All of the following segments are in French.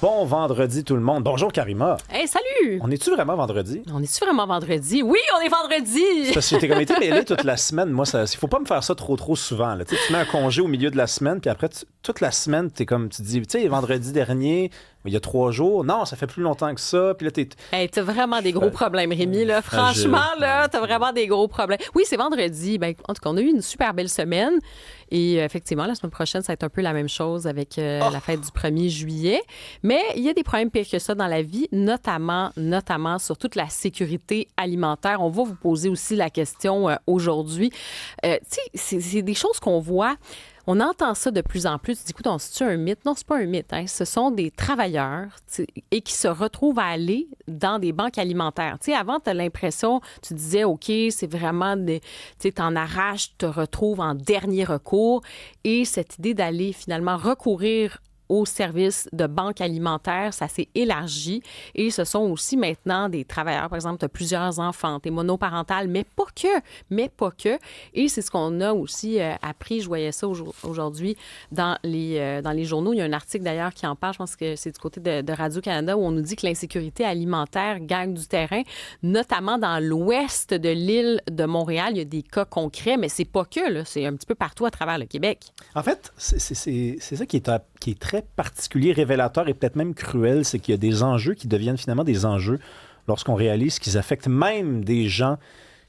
Bon vendredi tout le monde. Bonjour Karima. Hey, salut! On est-tu vraiment vendredi? On est-tu vraiment vendredi? Oui, on est vendredi! C'est parce que t'es comme été mêlé toute la semaine. Moi, il faut pas me faire ça trop souvent. Là. Tu mets un congé au milieu de la semaine, puis après, toute la semaine, t'es comme, tu te dis, tu sais, vendredi dernier, il y a 3 jours. Non, ça fait plus longtemps que ça. Puis là, Hey, t'as vraiment des gros problèmes, Rémi. Là. Franchement, là, t'as vraiment des gros problèmes. Oui, c'est vendredi. Ben, en tout cas, on a eu une super belle semaine. Et effectivement, la semaine prochaine, ça va être un peu la même chose avec la fête du 1er juillet. Mais il y a des problèmes pires que ça dans la vie, notamment sur toute la sécurité alimentaire. On va vous poser aussi la question aujourd'hui. Tu sais, c'est des choses qu'on voit. On entend ça de plus en plus. Tu dis, écoute, c'est-tu un mythe? Non, c'est pas un mythe. Hein. Ce sont des travailleurs et qui se retrouvent à aller dans des banques alimentaires. Tu sais, avant, tu as l'impression, tu disais, OK, c'est vraiment, tu sais, t'en arraches, tu te retrouves en dernier recours. Et cette idée d'aller finalement recourir aux services de banque alimentaire, ça s'est élargi. Et ce sont aussi maintenant des travailleurs, par exemple, tu as plusieurs enfants, tu es monoparental, mais pas que. Et c'est ce qu'on a aussi appris, je voyais ça aujourd'hui dans les journaux. Il y a un article d'ailleurs qui en parle, je pense que c'est du côté de Radio-Canada, où on nous dit que l'insécurité alimentaire gagne du terrain, notamment dans l'ouest de l'île de Montréal. Il y a des cas concrets, mais c'est pas que, là, c'est un petit peu partout à travers le Québec. En fait, c'est ça qui est très particulier, révélateur et peut-être même cruel, c'est qu'il y a des enjeux qui deviennent finalement des enjeux lorsqu'on réalise qu'ils affectent même des gens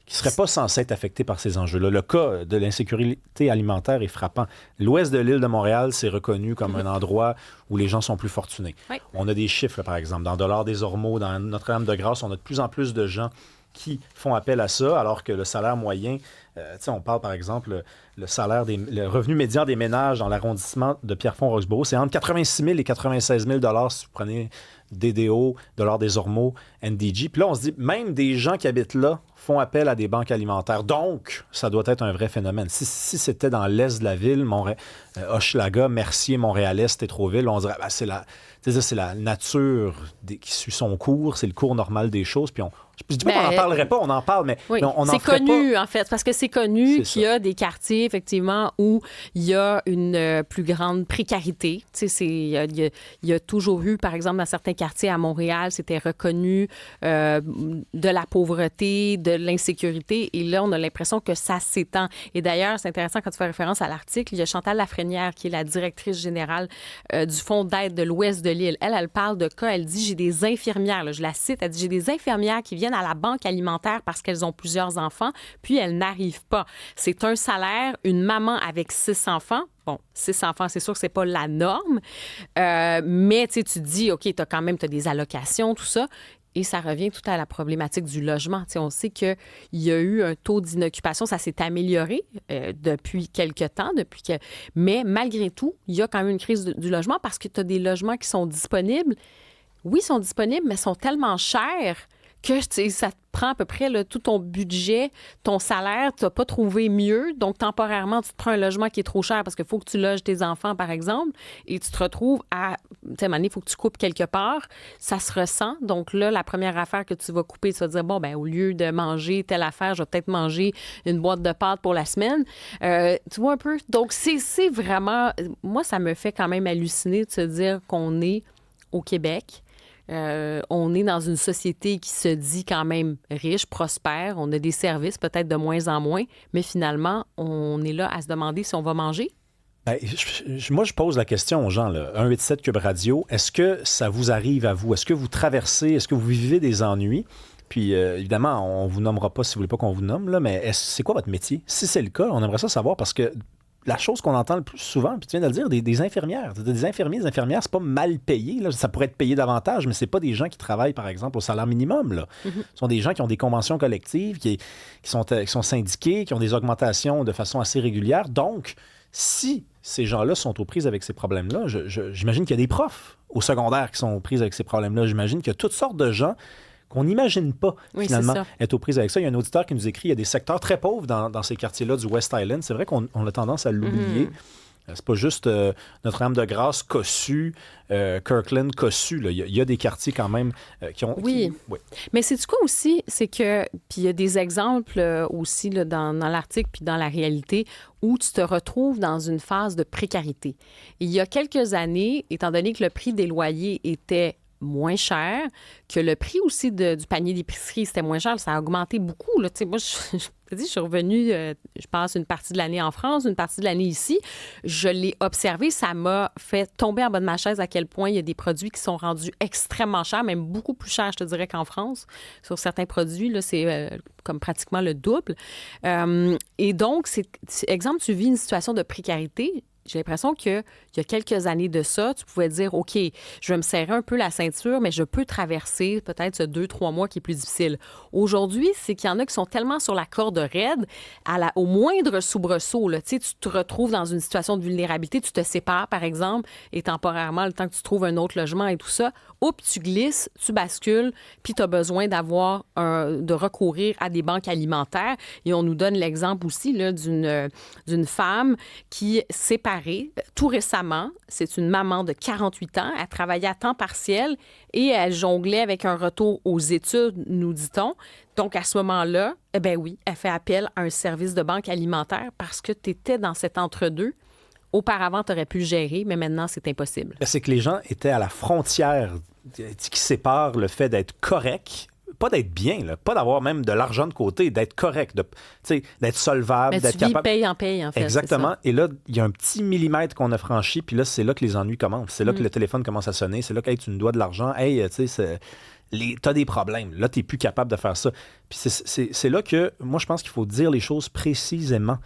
qui ne seraient pas censés être affectés par ces enjeux-là. Le cas de l'insécurité alimentaire est frappant. L'ouest de l'île de Montréal, c'est reconnu comme un endroit où les gens sont plus fortunés. Oui. On a des chiffres, là, par exemple, dans Dollars-des-Ormeaux, dans Notre-Dame-de-Grâce, on a de plus en plus de gens qui font appel à ça, alors que le salaire moyen, on parle par exemple, le revenu médian des ménages dans l'arrondissement de Pierrefonds-Roxborough, c'est entre 86 000 et 96 000 si vous prenez DDO, Dollars-des-Ormeaux, NDG. Puis là, on se dit, même des gens qui habitent là font appel à des banques alimentaires. Donc, ça doit être un vrai phénomène. Si c'était dans l'est de la ville, Hochelaga, Mercier, Montréal-Est, Tétroville, on dirait, c'est la nature qui suit son cours, c'est le cours normal des choses. Puis je dis pas qu'on n'en parlerait pas, on en parle, mais oui, on c'est connu, en fait, parce que c'est connu qu'il y a des quartiers, effectivement, où il y a une plus grande précarité. Tu sais, il y a toujours eu, par exemple, dans certains quartiers à Montréal, c'était reconnu de la pauvreté, de l'insécurité, et là, on a l'impression que ça s'étend. Et d'ailleurs, c'est intéressant quand tu fais référence à l'article, il y a Chantal Lafrenière, qui est la directrice générale du Fonds d'aide de l'Ouest de l'île. Elle parle de cas, elle dit, j'ai des infirmières, là, je la cite, elle dit, j'ai des infirmières qui viennent à la banque alimentaire parce qu'elles ont plusieurs enfants, puis elles n'arrivent pas. C'est un salaire, une maman avec 6 enfants. Bon, 6 enfants, c'est sûr que c'est pas la norme, mais tu te dis, OK, tu as des allocations, tout ça. Et ça revient tout à la problématique du logement. T'sais, on sait qu'il y a eu un taux d'inoccupation, ça s'est amélioré depuis quelque temps, mais malgré tout, il y a quand même une crise du logement parce que tu as des logements qui sont disponibles. Oui, ils sont disponibles, mais sont tellement chers que ça te prend à peu près là, tout ton budget, ton salaire, tu n'as pas trouvé mieux. Donc, temporairement, tu te prends un logement qui est trop cher parce qu'il faut que tu loges tes enfants, par exemple, et tu te retrouves à un moment donné, il faut que tu coupes quelque part. Ça se ressent. Donc là, la première affaire que tu vas couper, tu vas dire, bon, ben au lieu de manger telle affaire, je vais peut-être manger une boîte de pâtes pour la semaine. Tu vois un peu? Donc, c'est vraiment... Moi, ça me fait quand même halluciner de se dire qu'on est au Québec. On est dans une société qui se dit quand même riche, prospère. On a des services peut-être de moins en moins, mais finalement, on est là à se demander si on va manger. Ben, moi, je pose la question aux gens, là. 187 Cube Radio, est-ce que ça vous arrive à vous? Est-ce que vous traversez, est-ce que vous vivez des ennuis? Puis, évidemment, on ne vous nommera pas si vous ne voulez pas qu'on vous nomme, là, mais c'est quoi votre métier? Si c'est le cas, on aimerait ça savoir parce que la chose qu'on entend le plus souvent, puis tu viens de le dire, des infirmières. Des infirmiers, des infirmières, c'est pas mal payé. Là. Ça pourrait être payé davantage, mais c'est pas des gens qui travaillent, par exemple, au salaire minimum. Là. Mm-hmm. Ce sont des gens qui ont des conventions collectives, qui sont syndiqués, qui ont des augmentations de façon assez régulière. Donc, si ces gens-là sont aux prises avec ces problèmes-là, j'imagine qu'il y a des profs au secondaire qui sont aux prises avec ces problèmes-là. J'imagine qu'il y a toutes sortes de gens qu'on n'imagine pas, finalement, être aux prises avec ça. Il y a un auditeur qui nous écrit, il y a des secteurs très pauvres dans ces quartiers-là du West Island. C'est vrai qu'on a tendance à l'oublier. C'est pas juste Notre-Dame-de-Grâce, Cossu, Kirkland, Cossu. Il y a des quartiers quand même qui ont... Oui. Oui. Mais c'est du quoi aussi, c'est que... Puis il y a des exemples aussi là, dans l'article puis dans la réalité où tu te retrouves dans une phase de précarité. Il y a quelques années, étant donné que le prix des loyers était moins cher, que le prix aussi du panier d'épicerie, c'était moins cher, ça a augmenté beaucoup. Là. Moi, je suis revenue, je passe une partie de l'année en France, une partie de l'année ici. Je l'ai observé, ça m'a fait tomber en bas de ma chaise à quel point il y a des produits qui sont rendus extrêmement chers, même beaucoup plus chers, je te dirais, qu'en France. Sur certains produits, là, c'est comme pratiquement le double. Et donc, exemple, tu vis une situation de précarité. J'ai l'impression qu'il y a quelques années de ça, tu pouvais dire, OK, je vais me serrer un peu la ceinture, mais je peux traverser peut-être ce 2-3 mois qui est plus difficile. Aujourd'hui, c'est qu'il y en a qui sont tellement sur la corde raide, au moindre soubresaut, là, tu te retrouves dans une situation de vulnérabilité, tu te sépares, par exemple, et temporairement, le temps que tu trouves un autre logement et tout ça, tu glisses, tu bascules, puis tu as besoin de recourir à des banques alimentaires. Et on nous donne l'exemple aussi là, d'une femme qui est séparée tout récemment. C'est une maman de 48 ans. Elle travaillait à temps partiel et elle jonglait avec un retour aux études, nous dit-on. Donc, à ce moment-là, eh bien oui, elle fait appel à un service de banque alimentaire parce que tu étais dans cet entre-deux. Auparavant, tu aurais pu le gérer, mais maintenant, c'est impossible. C'est que les gens étaient à la frontière qui sépare le fait d'être correct, pas d'être bien, là, pas d'avoir même de l'argent de côté, d'être correct, d'être solvable, d'être capable... paye en paye, en fait. Exactement. Et là, il y a un petit millimètre qu'on a franchi, puis là, c'est là que les ennuis commencent. C'est là que le téléphone commence à sonner. C'est là que hey, tu nous dois de l'argent. Hey, tu sais, t'as des problèmes. Là, t'es plus capable de faire ça. Puis c'est là que, moi, je pense qu'il faut dire les choses précisément.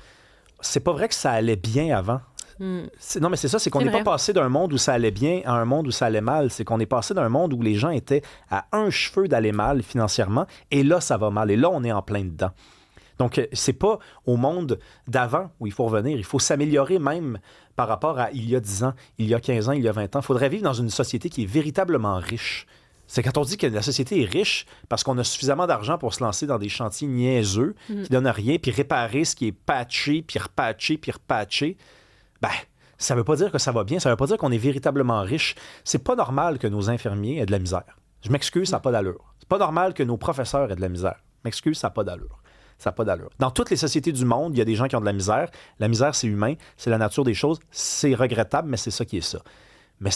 C'est pas vrai que ça allait bien avant. Non, mais c'est ça, c'est qu'on n'est pas passé d'un monde où ça allait bien à un monde où ça allait mal. C'est qu'on est passé d'un monde où les gens étaient à un cheveu d'aller mal financièrement, et là, ça va mal. Et là, on est en plein dedans. Donc, c'est pas au monde d'avant où il faut revenir. Il faut s'améliorer même par rapport à il y a 10 ans, il y a 15 ans, il y a 20 ans. Il faudrait vivre dans une société qui est véritablement riche. C'est quand on dit que la société est riche parce qu'on a suffisamment d'argent pour se lancer dans des chantiers niaiseux qui donnent rien, puis réparer ce qui est patché, puis repatché, puis repatché. Ben, ça veut pas dire que ça va bien, ça veut pas dire qu'on est véritablement riche. C'est pas normal que nos infirmiers aient de la misère. Je m'excuse, ça n'a pas d'allure. C'est pas normal que nos professeurs aient de la misère. Je m'excuse, ça n'a pas d'allure. Ça n'a pas d'allure. Dans toutes les sociétés du monde, il y a des gens qui ont de la misère. La misère, c'est humain, c'est la nature des choses. C'est regrettable, mais c'est ça qui est ça. Mais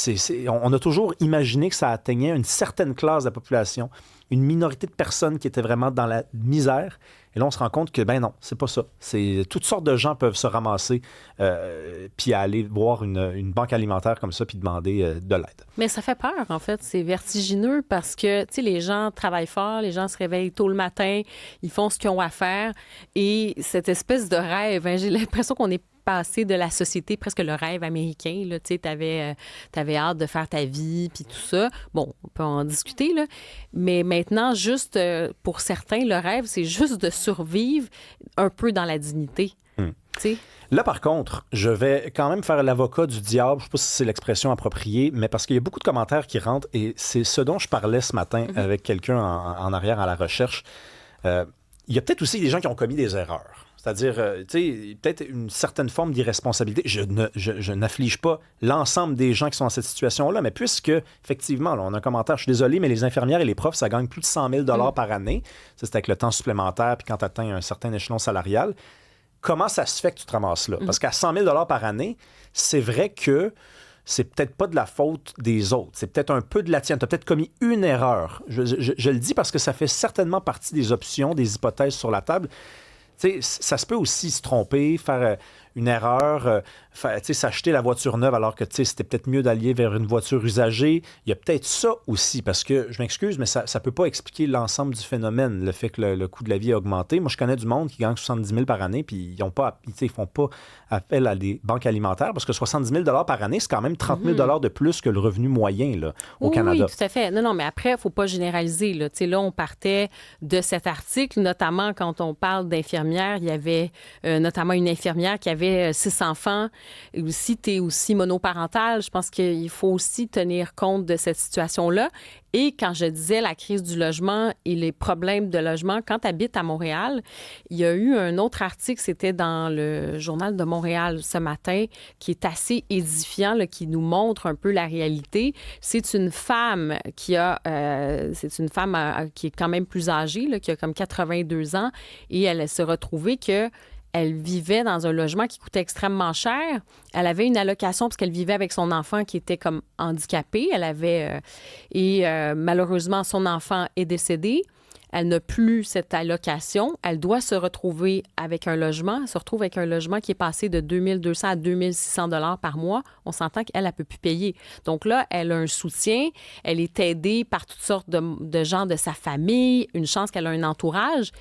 on a toujours imaginé que ça atteignait une certaine classe de la population, une minorité de personnes qui étaient vraiment dans la misère. Et là, on se rend compte que, ben non, c'est pas ça. Toutes sortes de gens peuvent se ramasser puis aller voir une banque alimentaire comme ça puis demander de l'aide. Mais ça fait peur, en fait. C'est vertigineux parce que, tu sais, les gens travaillent fort, les gens se réveillent tôt le matin, ils font ce qu'ils ont à faire. Et cette espèce de rêve, hein, j'ai l'impression qu'on est passé de la société, presque le rêve américain. Tu sais, t'avais hâte de faire ta vie, puis tout ça. Bon, on peut en discuter, là. Mais maintenant, juste pour certains, le rêve, c'est juste de survivre un peu dans la dignité. Tu sais? Là, par contre, je vais quand même faire l'avocat du diable. Je ne sais pas si c'est l'expression appropriée, mais parce qu'il y a beaucoup de commentaires qui rentrent, et c'est ce dont je parlais ce matin avec quelqu'un en arrière à la recherche. Il y a peut-être aussi des gens qui ont commis des erreurs. C'est-à-dire, tu sais, peut-être une certaine forme d'irresponsabilité. Je n'afflige pas l'ensemble des gens qui sont dans cette situation-là, mais puisque, effectivement, là, on a un commentaire, je suis désolé, mais les infirmières et les profs, ça gagne plus de 100 000 par année. Ça, c'est avec le temps supplémentaire, puis quand tu atteins un certain échelon salarial. Comment ça se fait que tu te ramasses là? Parce qu'à 100 000 par année, c'est vrai que c'est peut-être pas de la faute des autres. C'est peut-être un peu de la tienne. Tu as peut-être commis une erreur. Je le dis parce que ça fait certainement partie des options, des hypothèses sur la table. T'sais, ça se peut aussi se tromper, faire une erreur, s'acheter la voiture neuve alors que c'était peut-être mieux d'aller vers une voiture usagée. Il y a peut-être ça aussi, parce que, je m'excuse, mais ça ne peut pas expliquer l'ensemble du phénomène, le fait que le coût de la vie a augmenté. Moi, je connais du monde qui gagne 70 000 par année, puis ils ne font pas appel à des banques alimentaires, parce que 70 000 par année, c'est quand même 30 000 de plus que le revenu moyen là, au Canada. Oui, tout à fait. Non, mais après, il ne faut pas généraliser. Là, on partait de cet article, notamment quand on parle d'infirmières, il y avait notamment une infirmière qui avait avais 6 enfants, ou si tu es aussi monoparental, je pense qu'il faut aussi tenir compte de cette situation-là. Et quand je disais la crise du logement et les problèmes de logement, quand tu habites à Montréal, il y a eu un autre article, c'était dans le Journal de Montréal ce matin, qui est assez édifiant, là, qui nous montre un peu la réalité. C'est une femme qui est quand même plus âgée, là, qui a comme 82 ans, et elle s'est retrouvée que elle vivait dans un logement qui coûtait extrêmement cher. Elle avait une allocation parce qu'elle vivait avec son enfant qui était comme handicapé. Malheureusement, son enfant est décédé. Elle n'a plus cette allocation. Elle doit se retrouver avec un logement. Elle se retrouve avec un logement qui est passé de 2200 à 2600 $ par mois. On s'entend qu'elle ne peut plus payer. Donc là, elle a un soutien. Elle est aidée par toutes sortes de gens de sa famille. Une chance qu'elle a un entourage.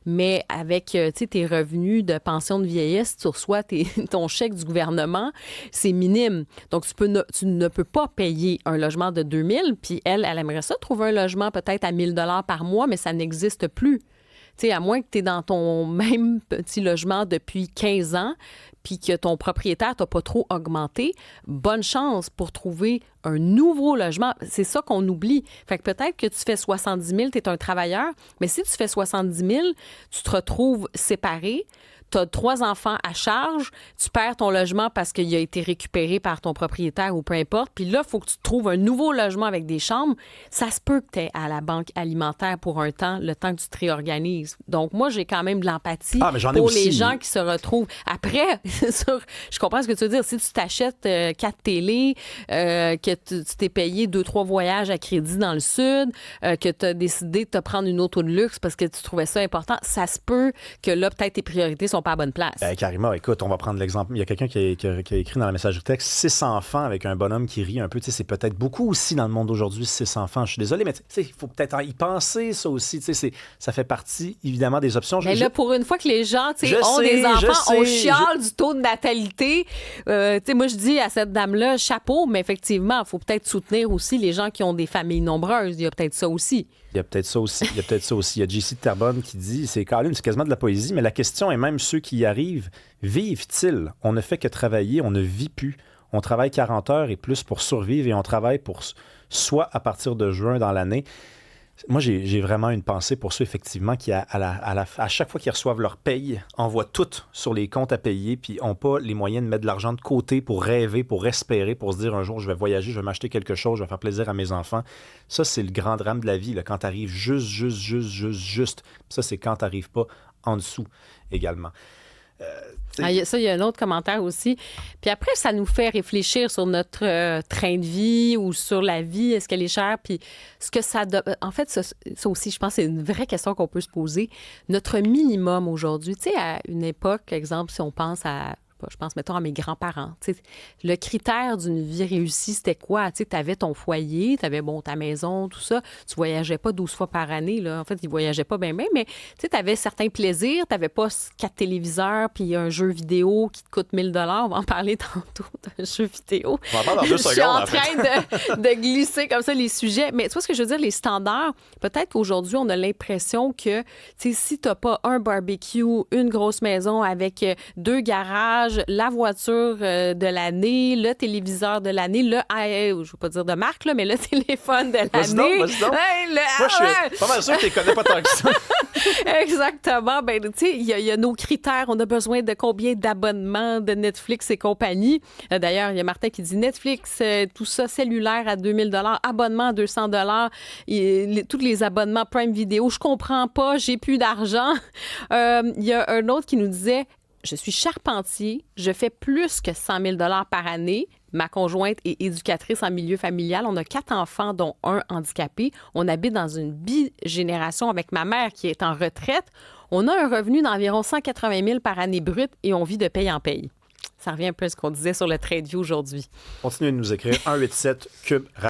Mais avec tes revenus de pension de vieillesse, tu reçois ton chèque du gouvernement, c'est minime. Donc, tu ne peux pas payer un logement de 2000. Puis elle aimerait ça, trouver un logement peut-être à 1000 $ par mois, mais ça n'existe plus. Tu sais, à moins que tu es dans ton même petit logement depuis 15 ans, puis que ton propriétaire t'a pas trop augmenté, bonne chance pour trouver un nouveau logement. C'est ça qu'on oublie. Fait que peut-être que tu fais 70 000, tu es un travailleur, mais si tu fais 70 000, tu te retrouves séparé, tu as 3 enfants à charge, tu perds ton logement parce qu'il a été récupéré par ton propriétaire ou peu importe, puis là, il faut que tu trouves un nouveau logement avec des chambres. Ça se peut que tu es à la banque alimentaire pour un temps, le temps que tu te réorganises. Donc, moi, j'ai quand même de l'empathie pour les gens qui se retrouvent. Après, je comprends ce que tu veux dire. Si tu t'achètes 4 télés, que tu t'es payé 2-3 voyages à crédit dans le sud, que tu as décidé de te prendre une auto de luxe parce que tu trouvais ça important, ça se peut que là, peut-être tes priorités sont pas à bonne place. Karima, écoute, on va prendre l'exemple. Il y a quelqu'un qui a écrit dans la messagerie texte 6 enfants avec un bonhomme qui rit un peu. Tu sais, c'est peut-être beaucoup aussi dans le monde d'aujourd'hui, 6 enfants. Je suis désolé, mais il faut peut-être y penser, ça aussi. Tu sais, ça fait partie, évidemment, des options. Mais là, pour une fois que les gens ont des enfants, on chiale du taux de natalité. Moi, je dis à cette dame-là, chapeau, mais effectivement, il faut peut-être soutenir aussi les gens qui ont des familles nombreuses. Il y a peut-être ça aussi. Il y a JC de Terrebonne qui dit, c'est quasiment de la poésie, mais la question est même ceux qui y arrivent, vivent-ils? On ne fait que travailler, on ne vit plus. On travaille 40 heures et plus pour survivre et on travaille pour soi à partir de juin dans l'année. Moi, j'ai vraiment une pensée pour ceux, effectivement, qui, à chaque fois qu'ils reçoivent leur paye, envoient tout sur les comptes à payer, puis n'ont pas les moyens de mettre de l'argent de côté pour rêver, pour espérer, pour se dire un jour, je vais voyager, je vais m'acheter quelque chose, je vais faire plaisir à mes enfants. Ça, c'est le grand drame de la vie, là, quand tu arrives juste. Ça, c'est quand tu n'arrives pas en dessous également. Il y a un autre commentaire aussi. Puis après, ça nous fait réfléchir sur notre train de vie ou sur la vie. Est-ce qu'elle est chère? Puis ce que ça... En fait, ça aussi, je pense, c'est une vraie question qu'on peut se poser. Notre minimum aujourd'hui, tu sais, à une époque, exemple, si on pense à... Je pense, mettons, à mes grands-parents. T'sais, le critère d'une vie réussie, c'était quoi? Tu avais ton foyer, tu avais ta maison, tout ça. Tu voyageais pas 12 fois par année. Là. En fait, ils voyageaient pas bien, mais tu avais certains plaisirs. Tu n'avais pas 4 téléviseurs puis un jeu vidéo qui te coûte 1000 $. On va en parler tantôt d'un jeu vidéo. On va en parler dans 2 secondes. Je suis en train de glisser comme ça les sujets. Mais tu vois ce que je veux dire? Les standards, peut-être qu'aujourd'hui, on a l'impression que si tu n'as pas un barbecue, une grosse maison avec 2 garages, la voiture de l'année, le téléviseur de l'année, je ne veux pas dire de marque, là, mais le téléphone de l'année. Vas-y donc. Moi, je suis pas mal sûr que tu ne connais pas tant que ça. Exactement. Ben, tu sais, il y a nos critères. On a besoin de combien d'abonnements de Netflix et compagnie. D'ailleurs, il y a Martin qui dit Netflix, tout ça, cellulaire à 2000 $, abonnement à 200 $, tous les abonnements Prime Video. Je comprends pas, j'ai plus d'argent. Il y a un autre qui nous disait je suis charpentier, je fais plus que 100 000 $ par année. Ma conjointe est éducatrice en milieu familial. On a 4 enfants, dont un handicapé. On habite dans une bigénération avec ma mère qui est en retraite. On a un revenu d'environ 180 000 par année brute et on vit de paye en paye. Ça revient un peu à ce qu'on disait sur le train de vie aujourd'hui. Continuez de nous écrire 187 Cube